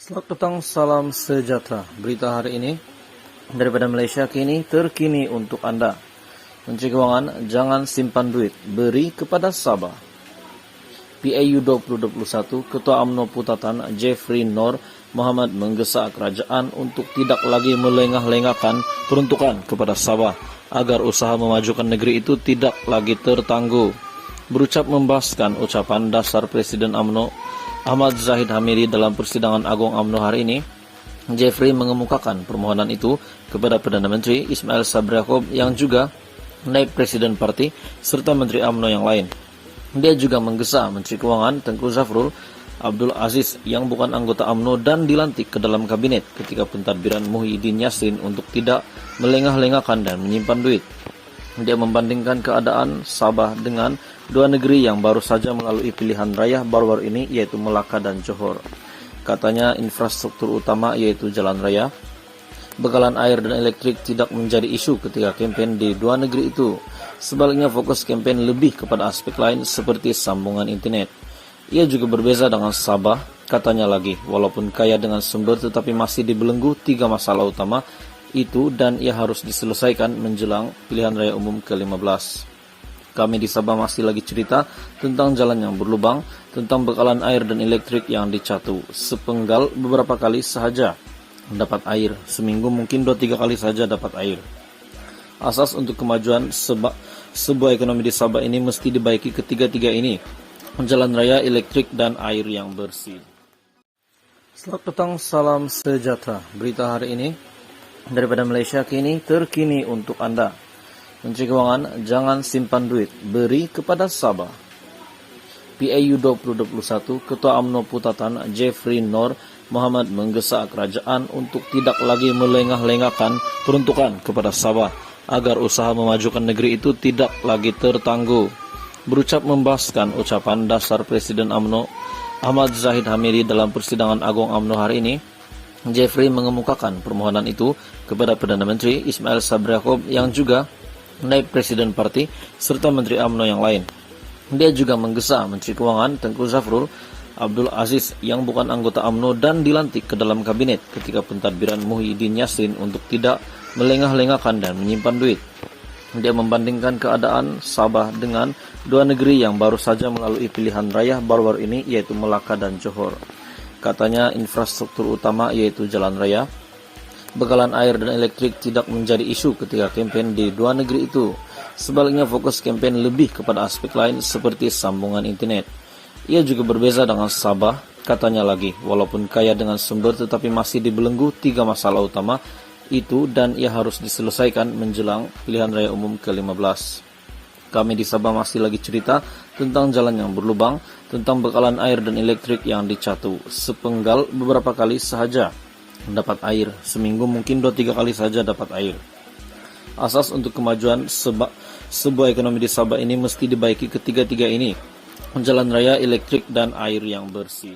Selamat petang, salam sejahtera. Berita hari ini daripada Malaysia kini terkini untuk Anda. Menteri Kewangan, jangan simpan duit, beri kepada Sabah. PAU 2021, Ketua UMNO Putatan Jeffrey Noor Mohamad menggesa kerajaan untuk tidak lagi melengah-lengahkan peruntukan kepada Sabah agar usaha memajukan negeri itu tidak lagi tertangguh. Berucap membahaskan ucapan dasar Presiden UMNO Ahmad Zahid Hamidi dalam persidangan Agung UMNO hari ini, Jeffrey mengemukakan permohonan itu kepada Perdana Menteri Ismail Sabri Yaakob yang juga naib Presiden Parti serta Menteri UMNO yang lain. Dia juga menggesa Menteri Kewangan Tengku Zafrul Abdul Aziz yang bukan anggota UMNO dan dilantik ke dalam kabinet ketika pentadbiran Muhyiddin Yassin untuk tidak melengah-lengahkan dan menyimpan duit. Dia membandingkan keadaan Sabah dengan dua negeri yang baru saja melalui pilihan raya baru-baru ini, yaitu Melaka dan Johor. Katanya infrastruktur utama yaitu jalan raya, bekalan air dan elektrik tidak menjadi isu ketika kempen di dua negeri itu. Sebaliknya fokus kempen lebih kepada aspek lain seperti sambungan internet. Ia juga berbeza dengan Sabah, katanya lagi, walaupun kaya dengan sumber tetapi masih dibelenggu tiga masalah utama itu dan ia harus diselesaikan menjelang pilihan raya umum ke-15. Kami di Sabah masih lagi cerita tentang jalan yang berlubang, tentang bekalan air dan elektrik yang dicatu. Sepenggal beberapa kali sahaja dapat air, seminggu mungkin 2-3 kali saja dapat air. Asas untuk kemajuan sebuah ekonomi di Sabah ini mesti dibaiki ketiga-tiga ini, jalan raya, elektrik, dan air yang bersih. Selamat petang, salam sejahtera. Berita hari ini daripada Malaysia kini terkini untuk Anda. Menteri Kewangan, jangan simpan duit, beri kepada Sabah. PAU 2021, Ketua UMNO Putatan Jeffrey Noor Mohamad menggesa kerajaan untuk tidak lagi melengah-lengahkan peruntukan kepada Sabah agar usaha memajukan negeri itu tidak lagi tertangguh. Berucap membahaskan ucapan dasar Presiden UMNO Ahmad Zahid Hamidi dalam persidangan Agung UMNO hari ini, Jeffrey mengemukakan permohonan itu kepada Perdana Menteri Ismail Sabri Yaakob yang juga naib Presiden Parti serta Menteri UMNO yang lain. Dia juga menggesa Menteri Kewangan Tengku Zafrul Abdul Aziz yang bukan anggota UMNO dan dilantik ke dalam kabinet ketika pentadbiran Muhyiddin Yassin untuk tidak melengah-lengahkan dan menyimpan duit. Dia membandingkan keadaan Sabah dengan dua negeri yang baru saja melalui pilihan raya baru-baru ini, yaitu Melaka dan Johor. Katanya infrastruktur utama yaitu jalan raya, bekalan air dan elektrik tidak menjadi isu ketika kempen di dua negeri itu. Sebaliknya fokus kempen lebih kepada aspek lain seperti sambungan internet. Ia juga berbeza dengan Sabah, katanya lagi, walaupun kaya dengan sumber tetapi masih dibelenggu tiga masalah utama itu dan ia harus diselesaikan menjelang pilihan raya umum ke-15. Kami di Sabah masih lagi cerita tentang jalan yang berlubang, tentang bekalan air dan elektrik yang dicatu. Sepenggal beberapa kali sahaja dapat air, seminggu mungkin 2-3 kali saja dapat air. Asas untuk kemajuan sebuah ekonomi di Sabah ini mesti dibaiki ketiga-tiga ini, jalan raya, elektrik, dan air yang bersih.